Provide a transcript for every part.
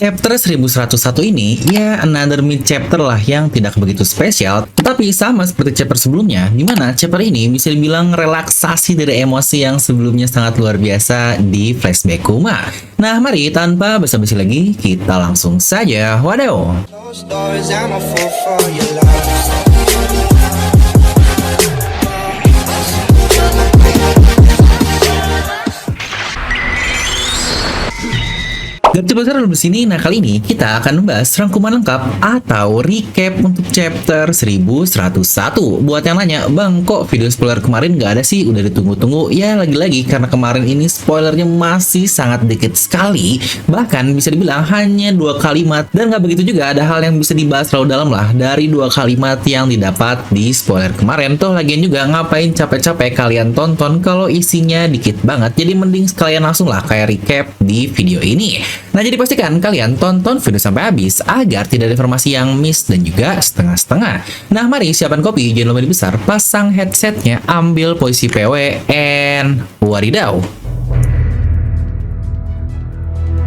Chapter 1101 ini, ya another mid chapter lah yang tidak begitu spesial, tetapi sama seperti chapter sebelumnya, di mana chapter ini bisa dibilang relaksasi dari emosi yang sebelumnya sangat luar biasa di flashback Kuma. Nah, mari tanpa basa-basi lagi, kita langsung saja wadaw. Gak besar dulu sini. Nah, kali ini kita akan membahas rangkuman lengkap atau recap untuk chapter 1101. Buat yang nanya, Bang, kok video spoiler kemarin gak ada sih? Udah ditunggu-tunggu. Ya, lagi-lagi karena kemarin ini spoilernya masih sangat dikit sekali. Bahkan bisa dibilang hanya 2 kalimat. Dan gak begitu juga ada hal yang bisa dibahas terlalu dalam lah dari 2 kalimat yang didapat di spoiler kemarin. Toh lagian juga ngapain capek-capek kalian tonton kalau isinya dikit banget. Jadi mending sekalian langsung lah kayak recap di video ini. Nah, jadi pastikan kalian tonton video sampai habis agar tidak ada informasi yang miss dan juga setengah-setengah. Nah, mari siapkan kopi, jangan lupa dibesar, pasang headsetnya, ambil posisi PW, and wadidaw.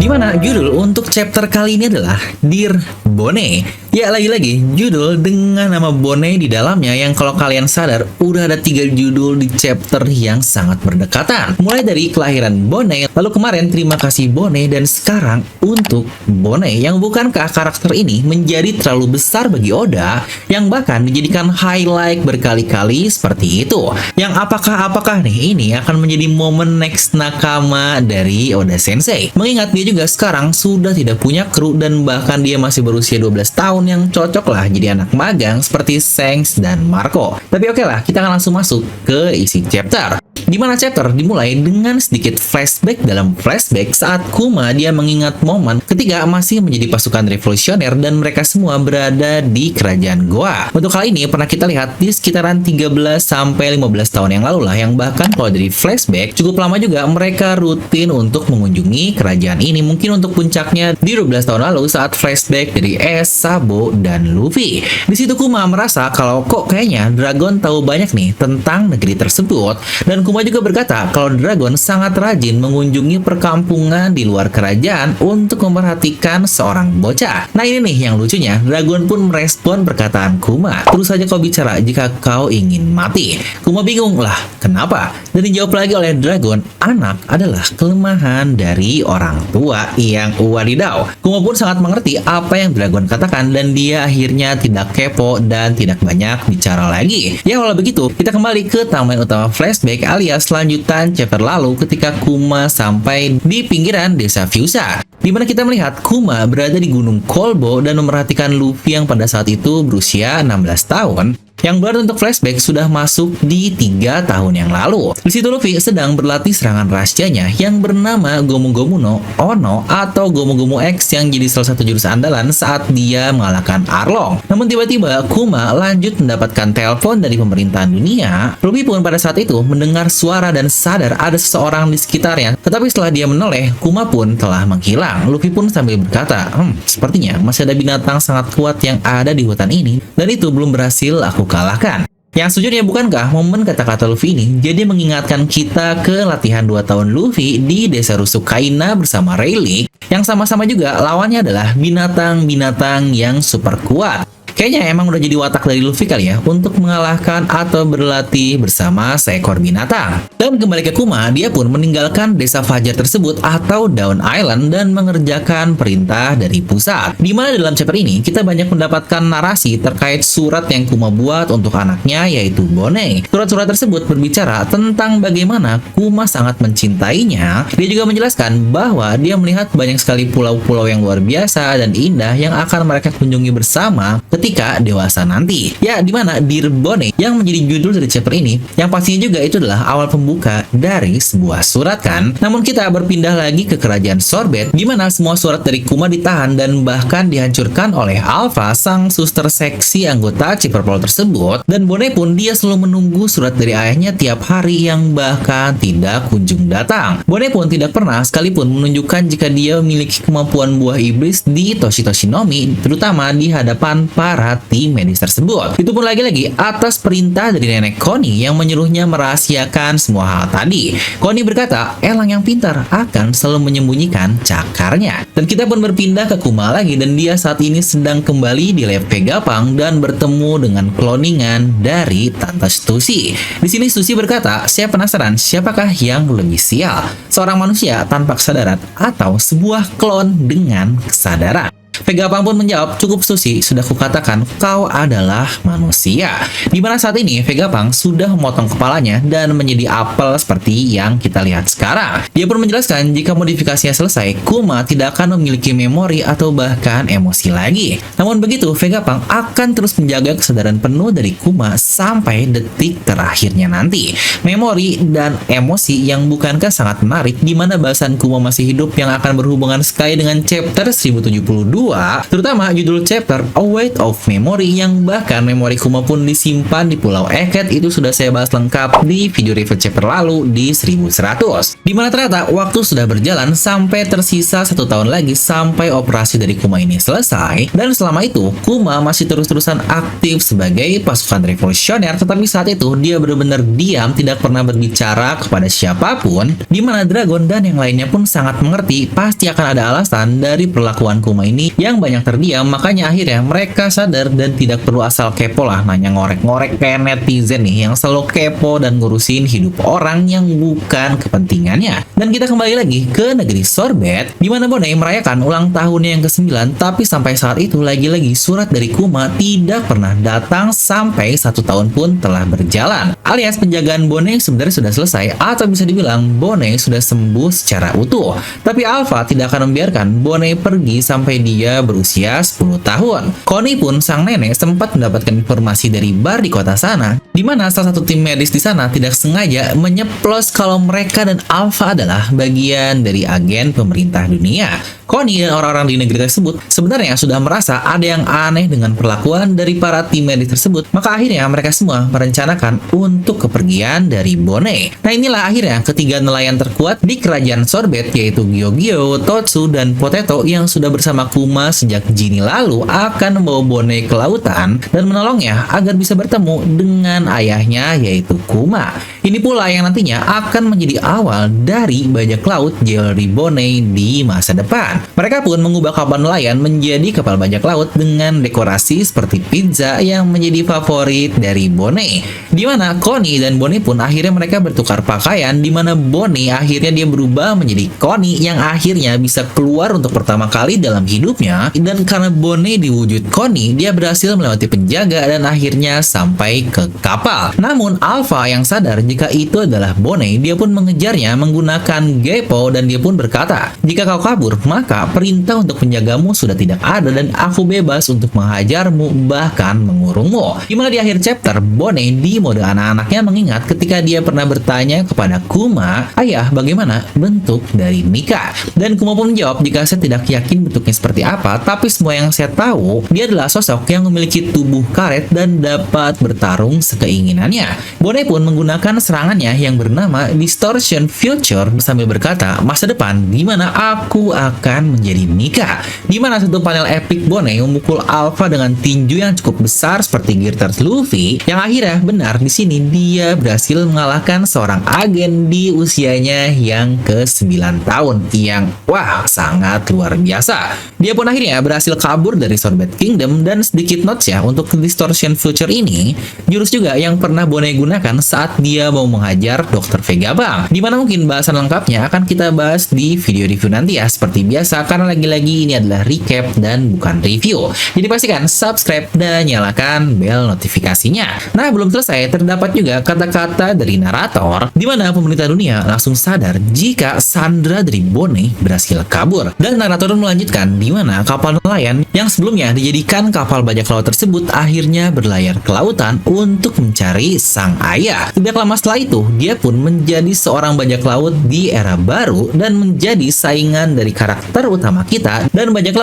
Dimana judul untuk chapter kali ini adalah Dear Bonnie. Ya, lagi-lagi judul dengan nama Bonnie di dalamnya yang kalau kalian sadar udah ada 3 judul di chapter yang sangat berdekatan. Mulai dari kelahiran Bonnie, lalu kemarin terima kasih Bonnie, dan sekarang untuk Bonnie, yang bukankah karakter ini menjadi terlalu besar bagi Oda yang bahkan dijadikan highlight berkali-kali seperti itu. Yang apakah nih ini akan menjadi momen next nakama dari Oda Sensei. Mengingat dia juga sekarang sudah tidak punya kru dan bahkan dia masih berusia 12 tahun yang cocok lah jadi anak magang seperti Shanks dan Marco. Tapi oke lah, kita akan langsung masuk ke isi chapter. Dimana chapter dimulai dengan sedikit flashback dalam flashback saat Kuma dia mengingat momen ketika masih menjadi pasukan revolusioner dan mereka semua berada di kerajaan Goa. Untuk kali ini pernah kita lihat di sekitaran 13 sampai 15 tahun yang lalu lah, yang bahkan kalau dari flashback cukup lama juga mereka rutin untuk mengunjungi kerajaan ini. Mungkin untuk puncaknya di 12 tahun lalu saat flashback dari Ace, Sabo, dan Luffy. Di situ Kuma merasa kalau kok kayaknya Dragon tahu banyak nih tentang negeri tersebut, dan Kuma juga berkata kalau Dragon sangat rajin mengunjungi perkampungan di luar kerajaan untuk memperhatikan seorang bocah. Nah, ini nih yang lucunya, Dragon pun merespon perkataan Kuma. Terus saja kau bicara jika kau ingin mati. Kuma bingung lah, kenapa? Dan dijawab lagi oleh Dragon, anak adalah kelemahan dari orang tua yang wadidaw. Kuma pun sangat mengerti apa yang Dragon katakan dan dia akhirnya tidak kepo dan tidak banyak bicara lagi. Ya, walau begitu, kita kembali ke timeline utama flashback alias lanjutan chapter lalu ketika Kuma sampai di pinggiran desa Fusa, di mana kita melihat Kuma berada di Gunung Kolbo dan memerhatikan Luffy yang pada saat itu berusia 16 tahun. Yang berarti untuk flashback sudah masuk di 3 tahun yang lalu. Di situ Luffy sedang berlatih serangan rahasianya yang bernama Gomu Gomu no Ono atau Gomu Gomu X yang jadi salah satu jurus andalan saat dia mengalahkan Arlong. Namun tiba-tiba Kuma lanjut mendapatkan telepon dari pemerintahan dunia. Luffy pun pada saat itu mendengar suara dan sadar ada seseorang di sekitarnya. Tetapi setelah dia menoleh, Kuma pun telah menghilang. Luffy pun sambil berkata, sepertinya masih ada binatang sangat kuat yang ada di hutan ini dan itu belum berhasil aku kalahkan. Yang sejujurnya bukankah momen kata-kata Luffy ini jadi mengingatkan kita ke latihan 2 tahun Luffy di desa Rusuk Kaina bersama Rayleigh yang sama-sama juga lawannya adalah binatang-binatang yang super kuat. Kayaknya emang udah jadi watak dari Luffy kali ya untuk mengalahkan atau berlatih bersama seekor binatang. Dan kembali ke Kuma, dia pun meninggalkan desa Fajar tersebut atau Dawn Island dan mengerjakan perintah dari pusat. Dimana dalam chapter ini kita banyak mendapatkan narasi terkait surat yang Kuma buat untuk anaknya yaitu Bonnie. Surat-surat tersebut berbicara tentang bagaimana Kuma sangat mencintainya. Dia juga menjelaskan bahwa dia melihat banyak sekali pulau-pulau yang luar biasa dan indah yang akan mereka kunjungi bersama ketika dewasa nanti. Ya, dimana Dear Bonnie yang menjadi judul dari chapter ini, yang pastinya juga itu adalah awal pembuka dari sebuah surat kan. Namun kita berpindah lagi ke kerajaan Sorbet, dimana semua surat dari Kuma ditahan dan bahkan dihancurkan oleh Alpha, sang suster seksi anggota Chipperpol tersebut. Dan Bonnie pun dia selalu menunggu surat dari ayahnya tiap hari yang bahkan tidak kunjung datang. Bonnie pun tidak pernah sekalipun menunjukkan jika dia memiliki kemampuan buah iblis di Toshi Toshinomi, terutama di hadapan para para tim medis tersebut. Itu pun lagi-lagi atas perintah dari nenek Connie yang menyuruhnya merahasiakan semua hal tadi. Connie berkata, elang yang pintar akan selalu menyembunyikan cakarnya. Dan kita pun berpindah ke Kuma lagi, dan dia saat ini sedang kembali di lab Vegapunk dan bertemu dengan kloningan dari Tante Stussy. Di sini Stussy berkata, saya penasaran siapakah yang lebih sial, seorang manusia tanpa kesadaran atau sebuah klon dengan kesadaran. Vegapunk pun menjawab, cukup Stussy, sudah kukatakan kau adalah manusia. Dimana saat ini Vegapunk sudah memotong kepalanya dan menjadi apel seperti yang kita lihat sekarang. Dia pun menjelaskan jika modifikasinya selesai, Kuma tidak akan memiliki memori atau bahkan emosi lagi. Namun begitu, Vegapunk akan terus menjaga kesadaran penuh dari Kuma sampai detik terakhirnya nanti. Memori dan emosi yang bukankah sangat menarik, dimana bahasan Kuma masih hidup yang akan berhubungan sekali dengan chapter 1072, terutama judul chapter A Weight of Memory, yang bahkan memori Kuma pun disimpan di Pulau Eket. Itu sudah saya bahas lengkap di video review chapter lalu di 1100, dimana ternyata waktu sudah berjalan sampai tersisa 1 tahun lagi sampai operasi dari Kuma ini selesai, dan selama itu Kuma masih terus-terusan aktif sebagai pasukan revolusioner. Tetapi saat itu dia benar-benar diam, tidak pernah berbicara kepada siapapun, dimana Dragon dan yang lainnya pun sangat mengerti pasti akan ada alasan dari perlakuan Kuma ini yang banyak terdiam. Makanya akhirnya mereka sadar dan tidak perlu asal kepo lah nanya ngorek-ngorek kayak netizen nih yang selalu kepo dan ngurusin hidup orang yang bukan kepentingannya. Dan kita kembali lagi ke negeri Sorbet, di mana Bonnie merayakan ulang tahunnya yang ke-9, tapi sampai saat itu lagi-lagi surat dari Kuma tidak pernah datang sampai 1 tahun pun telah berjalan. Alias penjagaan Bonnie sebenarnya sudah selesai, atau bisa dibilang Bonnie sudah sembuh secara utuh. Tapi Alpha tidak akan membiarkan Bonnie pergi sampai dia berusia 10 tahun. Connie pun sang nenek sempat mendapatkan informasi dari bar di kota sana, di mana salah satu tim medis di sana tidak sengaja menyeplos kalau mereka dan Alpha adalah bagian dari agen pemerintah dunia. Connie dan orang-orang di negeri tersebut sebenarnya sudah merasa ada yang aneh dengan perlakuan dari para tim medis tersebut. Maka akhirnya mereka semua merencanakan untuk kepergian dari Bonnie. Nah, inilah akhirnya ketiga nelayan terkuat di kerajaan Sorbet, yaitu Gyogyo, Totsu, dan Potato, yang sudah bersama Kuma sejak Jini lalu akan membawa Bonnie ke lautan dan menolongnya agar bisa bertemu dengan ayahnya, yaitu Kuma. Ini pula yang nantinya akan menjadi awal dari bajak laut Jelly Bonnie di masa depan. Mereka pun mengubah kapal nelayan menjadi kapal bajak laut dengan dekorasi seperti pizza yang menjadi favorit dari Bonnie. Di mana Connie dan Bonnie pun akhirnya mereka bertukar pakaian, di mana Bonnie akhirnya dia berubah menjadi Connie yang akhirnya bisa keluar untuk pertama kali dalam hidupnya. Dan karena Bonnie diwujud Connie, dia berhasil melewati penjaga dan akhirnya sampai ke kapal. Namun Alpha yang sadar jika itu adalah Bonnie, dia pun mengejarnya menggunakan Geppo, dan dia pun berkata, jika kau kabur, maka perintah untuk penjagamu sudah tidak ada dan aku bebas untuk menghajarmu bahkan mengurungmu. Dimana di akhir chapter, Bonnie di mode anak-anaknya mengingat ketika dia pernah bertanya kepada Kuma, ayah, bagaimana bentuk dari Mika? Dan Kuma pun menjawab, jika saya tidak yakin bentuknya seperti apa, tapi semua yang saya tahu, dia adalah sosok yang memiliki tubuh karet dan dapat bertarung sekeinginannya. Bonnie pun menggunakan serangannya yang bernama Distortion Future sambil berkata, masa depan di mana aku akan menjadi Mika. Di mana satu panel epic Bonnie memukul Alpha dengan tinju yang cukup besar seperti Geartars Luffy, yang akhirnya benar di sini dia berhasil mengalahkan seorang agen di usianya yang ke-9 tahun, yang wah sangat luar biasa. Dia pun akhirnya berhasil kabur dari Sorbet Kingdom. Dan sedikit notes ya untuk Distortion Future ini, jurus juga yang pernah Bonnie gunakan saat dia mau menghajar Dr. Vegapunk, dimana mungkin bahasan lengkapnya akan kita bahas di video review nanti ya, seperti biasa, karena lagi-lagi ini adalah recap dan bukan review. Jadi pastikan subscribe dan nyalakan bel notifikasinya. Nah, belum selesai, terdapat juga kata-kata dari narator, dimana pemerintah dunia langsung sadar jika Sandra dari Bonnie berhasil kabur. Dan narator melanjutkan, dimana kapal nelayan yang sebelumnya dijadikan kapal bajak laut tersebut akhirnya berlayar ke lautan untuk mencari sang ayah. Tidak lama setelah itu, dia pun menjadi seorang bajak laut di era baru dan menjadi saingan dari karakter utama kita dan bajak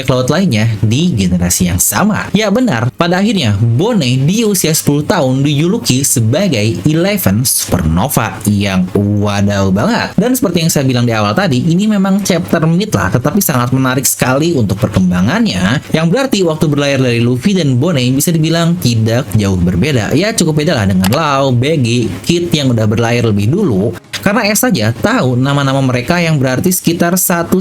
laut lainnya di generasi yang sama. Ya benar, pada akhirnya Bonnie di usia 10 tahun dijuluki sebagai Eleven Supernova, yang wadaw banget. Dan seperti yang saya bilang di awal tadi, ini memang chapter mid lah, tetapi sangat menarik sekali untuk perkembangannya, yang berarti waktu berlayar dari Luffy dan Bonnie bisa dibilang tidak jauh berbeda. Ya cukup beda lah dengan Lau, Baggy, Kid yang udah berlayar lebih dulu. Karena Ace saja tahu nama-nama mereka yang berarti sekitar 1-2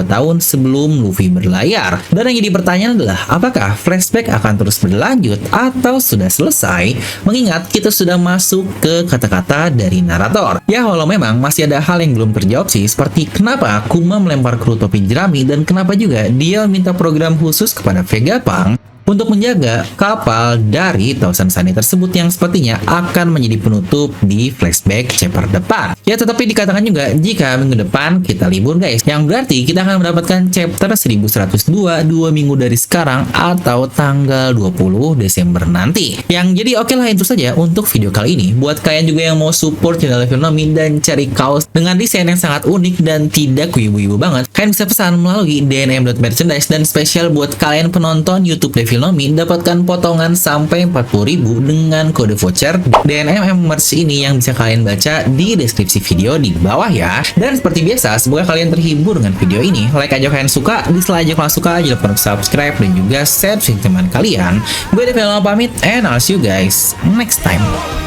tahun sebelum Luffy berlayar. Dan yang jadi pertanyaan adalah, apakah flashback akan terus berlanjut atau sudah selesai? Mengingat kita sudah masuk ke kata-kata dari narator. Ya walau memang masih ada hal yang belum terjawab sih, seperti kenapa Kuma melempar kru topi jerami dan kenapa juga dia minta program khusus kepada Vegapunk untuk menjaga kapal dari Thousand Sunny tersebut yang sepertinya akan menjadi penutup di flashback chapter depan. Ya tetapi dikatakan juga jika minggu depan kita libur guys, yang berarti kita akan mendapatkan chapter 1102 2 minggu dari sekarang atau tanggal 20 Desember nanti. Yang jadi oke lah itu saja untuk video kali ini. Buat kalian juga yang mau support channel Filmnomi dan cari kaos dengan desain yang sangat unik dan tidak wibu-wibu banget, kalian bisa pesan melalui dnm.merchandise. Dan spesial buat kalian penonton YouTube Filmnomi, dapatkan potongan sampai 40.000 dengan kode voucher DNMM Merch ini yang bisa kalian baca di deskripsi video di bawah ya. Dan seperti biasa, semoga kalian terhibur dengan video ini. Like aja kalian suka, dislike aja kalau suka, jangan lupa untuk subscribe dan juga share ke teman kalian. Gue Devi pamit, and I'll see you guys next time.